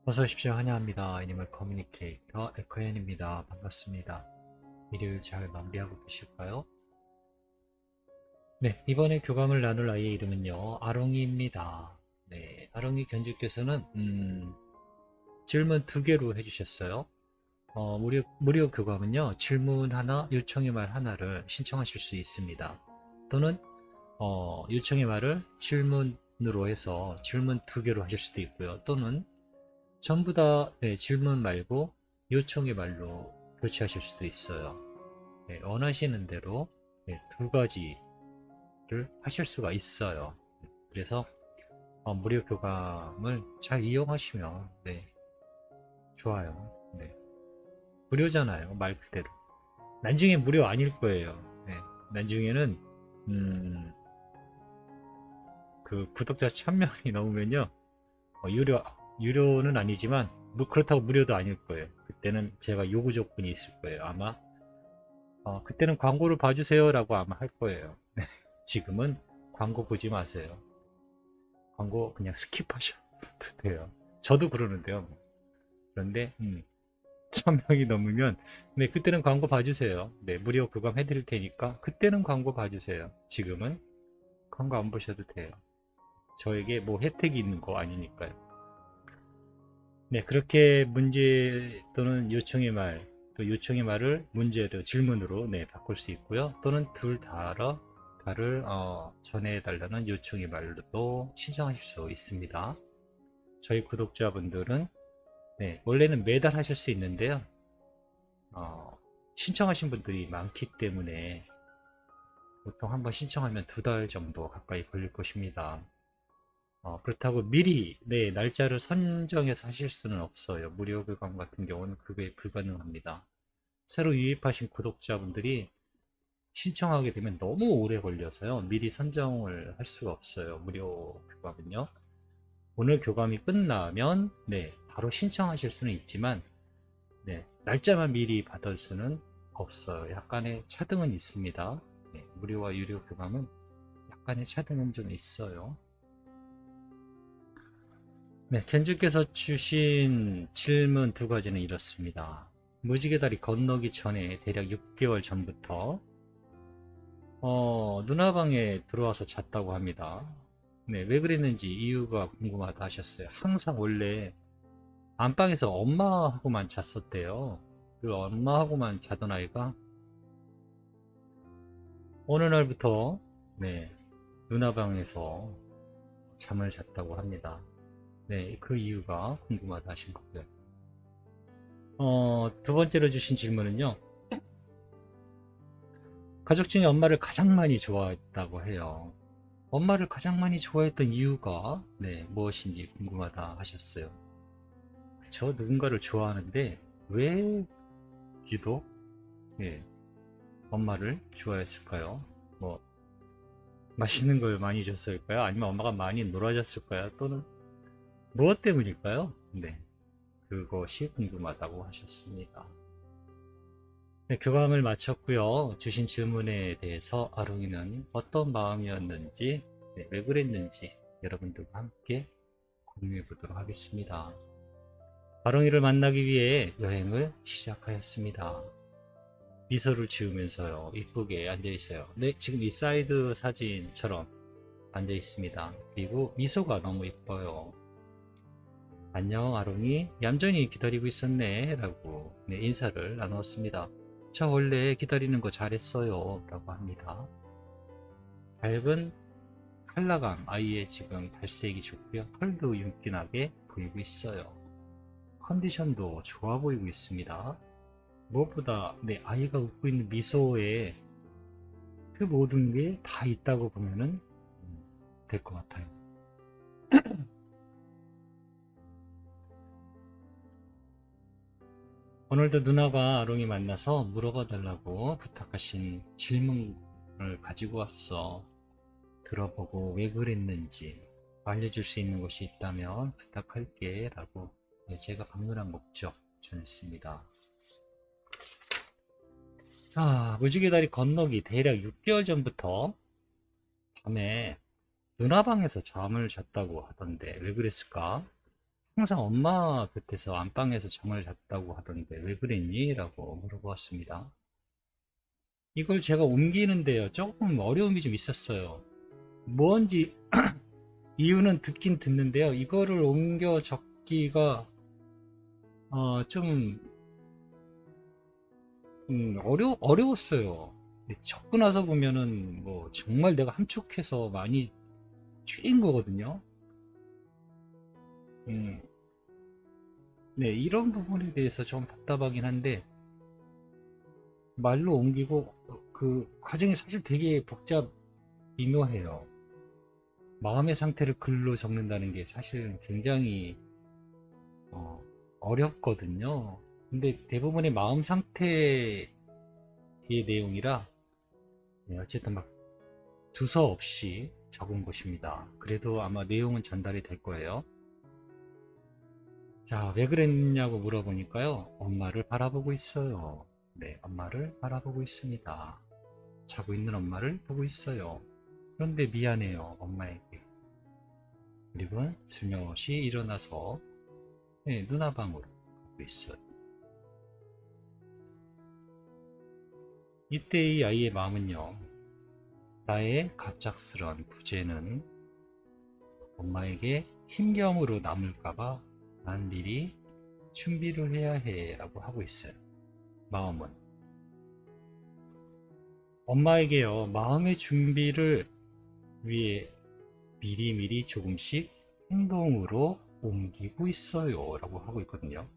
어서 오십시오. 환영합니다. 애니멀 커뮤니케이터 에코현입니다. 반갑습니다. 일요일 잘 마무리하고 계실까요? 네, 이번에 교감을 나눌 아이의 이름은요, 아롱이입니다. 네, 아롱이 견주께서는 질문 두 개로 해주셨어요. 무료 교감은요, 질문 하나, 요청의 말 하나를 신청하실 수 있습니다. 또는 요청의 말을 질문으로 해서 질문 두 개로 하실 수도 있고요. 또는 전부 다 네, 질문 말고 요청의 말로 교체하실 수도 있어요. 네, 원하시는 대로 네, 두 가지를 하실 수가 있어요. 그래서 무료 교감을 잘 이용하시면 네, 좋아요. 네, 무료잖아요. 말 그대로. 나중에 무료 아닐 거예요. 네, 나중에는 음, 그 구독자 1000명이 넘으면요. 유료는 아니지만 그렇다고 무료도 아닐 거예요. 그때는 제가 요구 조건이 있을 거예요. 아마 그때는 광고를 봐주세요 라고 아마 할 거예요. 지금은 광고 보지 마세요. 광고 그냥 스킵하셔도 돼요. 저도 그러는데요. 그런데 1000명이 넘으면 네, 그때는 광고 봐주세요. 네, 무료 교감 해드릴 테니까 그때는 광고 봐주세요. 지금은 광고 안 보셔도 돼요. 저에게 뭐 혜택이 있는 거 아니니까요. 네, 그렇게 문제 또는 요청의 말, 또 요청의 말을 문제로 질문으로 네, 바꿀 수 있고요. 또는 둘 다를 전해달라는 요청의 말로도 신청하실 수 있습니다. 저희 구독자분들은 네, 원래는 매달 하실 수 있는데요. 신청하신 분들이 많기 때문에 보통 한번 신청하면 2달 정도 가까이 걸릴 것입니다. 그렇다고 미리 네, 날짜를 선정해서 하실 수는 없어요. 무료 교감 같은 경우는 그게 불가능합니다. 새로 유입하신 구독자분들이 신청하게 되면 너무 오래 걸려서요. 미리 선정을 할 수가 없어요. 무료 교감은요. 오늘 교감이 끝나면 네, 바로 신청하실 수는 있지만 네, 날짜만 미리 받을 수는 없어요. 약간의 차등은 있습니다. 네, 무료와 유료 교감은 약간의 차등은 좀 있어요. 네, 견주께서 주신 질문 두 가지는 이렇습니다. 무지개 다리 건너기 전에 대략 6개월 전부터 누나 방에 들어와서 잤다고 합니다. 네, 왜 그랬는지 이유가 궁금하다 하셨어요. 항상 원래 안방에서 엄마하고만 잤었대요. 그 엄마하고만 자던 아이가 어느 날부터 네, 누나 방에서 잠을 잤다고 합니다. 네, 그 이유가 궁금하다 하신 거고요. 두 번째로 주신 질문은요. 가족 중에 엄마를 가장 많이 좋아했다고 해요. 엄마를 가장 많이 좋아했던 이유가 네, 무엇인지 궁금하다 하셨어요. 그쵸? 누군가를 좋아하는데 왜 유독 네, 엄마를 좋아했을까요? 뭐 맛있는 걸 많이 줬을까요? 아니면 엄마가 많이 놀아줬을까요? 또는 무엇 때문일까요? 네, 그것이 궁금하다고 하셨습니다. 네, 교감을 마쳤고요. 주신 질문에 대해서 아롱이는 어떤 마음이었는지, 네, 왜 그랬는지 여러분들과 함께 공유해 보도록 하겠습니다. 아롱이를 만나기 위해 여행을 시작하였습니다. 미소를 지으면서요, 이쁘게 앉아 있어요. 네, 지금 이 사이드 사진처럼 앉아 있습니다. 그리고 미소가 너무 이뻐요. 안녕, 아롱이. 얌전히 기다리고 있었네. 라고 네, 인사를 나누었습니다. 저 원래 기다리는 거 잘했어요. 라고 합니다. 밝은 컬러감, 아이의 지금 발색이 좋고요. 털도 윤기나게 보이고 있어요. 컨디션도 좋아 보이고 있습니다. 무엇보다 내 아이가 웃고 있는 미소에 그 모든 게 다 있다고 보면은 될 것 같아요. 오늘도 누나가 아롱이 만나서 물어봐 달라고 부탁하신 질문을 가지고 왔어. 들어보고 왜 그랬는지 알려줄 수 있는 것이 있다면 부탁할게 라고 제가 방문한 목적 전했습니다. 자, 무지개 다리 건너기 대략 6개월 전부터 밤에 누나 방에서 잠을 잤다고 하던데 왜 그랬을까? 항상 엄마 곁에서 안방에서 잠을 잤다고 하던데 왜 그랬니? 라고 물어보았습니다. 이걸 제가 옮기는데요. 조금 어려움이 좀 있었어요. 뭔지 이유는 듣긴 듣는데요. 이거를 옮겨 적기가 좀 어려웠어요. 적고 나서 보면은 뭐 정말 내가 함축해서 많이 줄인 거거든요. 음, 네, 이런 부분에 대해서 좀 답답하긴 한데 말로 옮기고 그 과정이 사실 되게 미묘해요. 마음의 상태를 글로 적는다는 게 사실 굉장히 어, 어렵거든요. 근데 대부분의 마음 상태의 내용이라 어쨌든 막 두서없이 적은 것입니다. 그래도 아마 내용은 전달이 될 거예요. 자, 왜 그랬냐고 물어보니까요. 엄마를 바라보고 있어요. 네, 엄마를 바라보고 있습니다. 자고 있는 엄마를 보고 있어요. 그런데 미안해요, 엄마에게. 그리고 슬며시 일어나서 네, 누나방으로 가고 있어요. 이때 이 아이의 마음은요. 나의 갑작스런 부재는 엄마에게 힘겨움으로 남을까봐 난 미리 준비를 해야 해 라고 하고 있어요. 마음은. 엄마에게요, 마음의 준비를 위해 미리미리 조금씩 행동으로 옮기고 있어요 라고 하고 있거든요.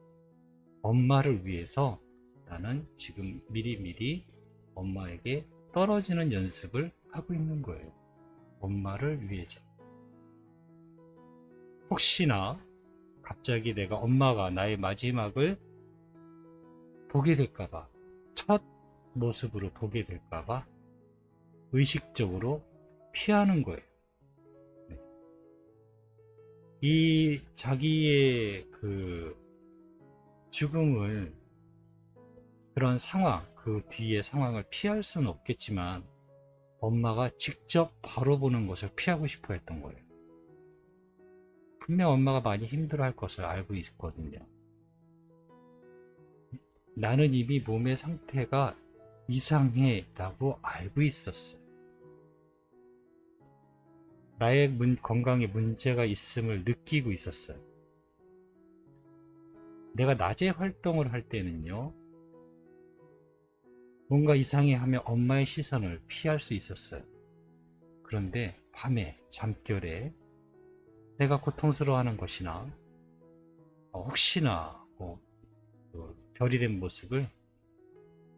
엄마를 위해서 나는 지금 미리미리 엄마에게 떨어지는 연습을 하고 있는 거예요. 엄마를 위해서. 혹시나 갑자기 내가 엄마가 나의 마지막을 보게 될까봐, 첫 모습으로 보게 될까봐 의식적으로 피하는 거예요. 네. 이 자기의 그 죽음을, 그런 상황, 그 뒤의 상황을 피할 수는 없겠지만 엄마가 직접 바로 보는 것을 피하고 싶어 했던 거예요. 분명 엄마가 많이 힘들어 할 것을 알고 있거든요. 나는 이미 몸의 상태가 이상해 라고 알고 있었어요. 나의 건강에 문제가 있음을 느끼고 있었어요. 내가 낮에 활동을 할 때는요, 뭔가 이상해 하면 엄마의 시선을 피할 수 있었어요. 그런데 밤에 잠결에 내가 고통스러워하는 것이나 혹시나 별이 된 모습을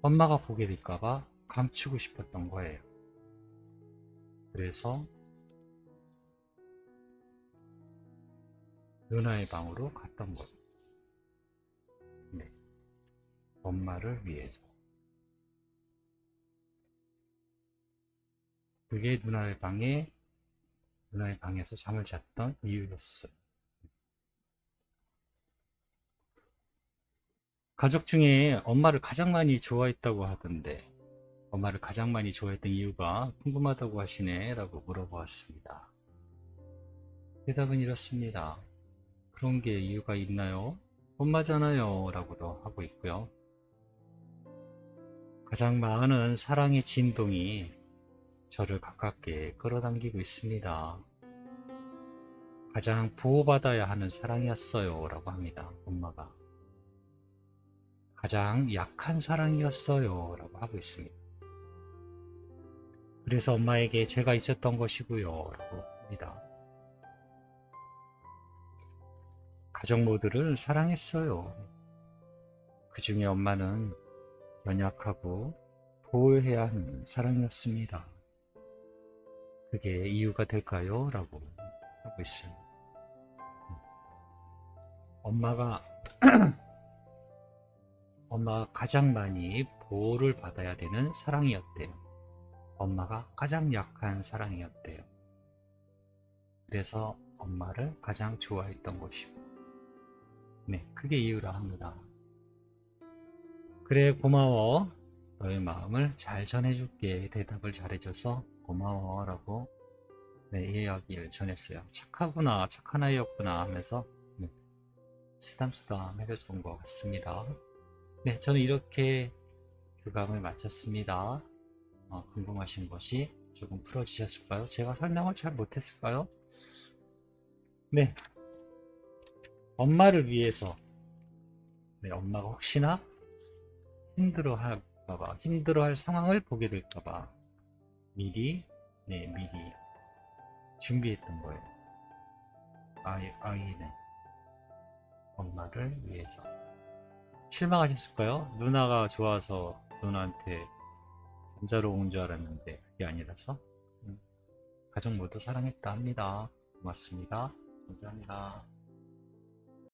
엄마가 보게 될까봐 감추고 싶었던 거예요. 그래서 누나의 방으로 갔던 거예요. 네. 엄마를 위해서. 그게 누나의 방에서 잠을 잤던 이유였어요. 가족 중에 엄마를 가장 많이 좋아했다고 하던데, 엄마를 가장 많이 좋아했던 이유가 궁금하다고 하시네 라고 물어보았습니다. 대답은 이렇습니다. 그런 게 이유가 있나요? 엄마잖아요 라고도 하고 있고요. 가장 많은 사랑의 진동이 저를 가깝게 끌어당기고 있습니다. 가장 보호받아야 하는 사랑이었어요 라고 합니다. 엄마가. 가장 약한 사랑이었어요 라고 하고 있습니다. 그래서 엄마에게 제가 있었던 것이고요 라고 합니다. 가족 모두를 사랑했어요. 그 중에 엄마는 연약하고 보호해야 하는 사랑이었습니다. 그게 이유가 될까요? 라고 하고 있어요. 엄마가 가장 많이 보호를 받아야 되는 사랑이었대요. 엄마가 가장 약한 사랑이었대요. 그래서 엄마를 가장 좋아했던 것이고, 네, 그게 이유라 합니다. 그래, 고마워. 너의 마음을 잘 전해줄게. 대답을 잘해줘서 고마워 라고 네, 이야기를 전했어요. 착하구나, 착한 아이였구나 하면서 네, 쓰담쓰담 해줬던 것 같습니다. 네, 저는 이렇게 교감을 마쳤습니다. 궁금하신 것이 조금 풀어지셨을까요? 제가 설명을 잘 못했을까요? 네, 엄마를 위해서, 네, 엄마가 혹시나 힘들어할 상황을 보게 될까봐 미리, 네, 미리 준비했던 거예요. 아이는 엄마를 위해서. 실망하셨을까요? 누나가 좋아서 누나한테 잠자러 온 줄 알았는데 그게 아니라서 가족 모두 사랑했다 합니다. 고맙습니다. 감사합니다.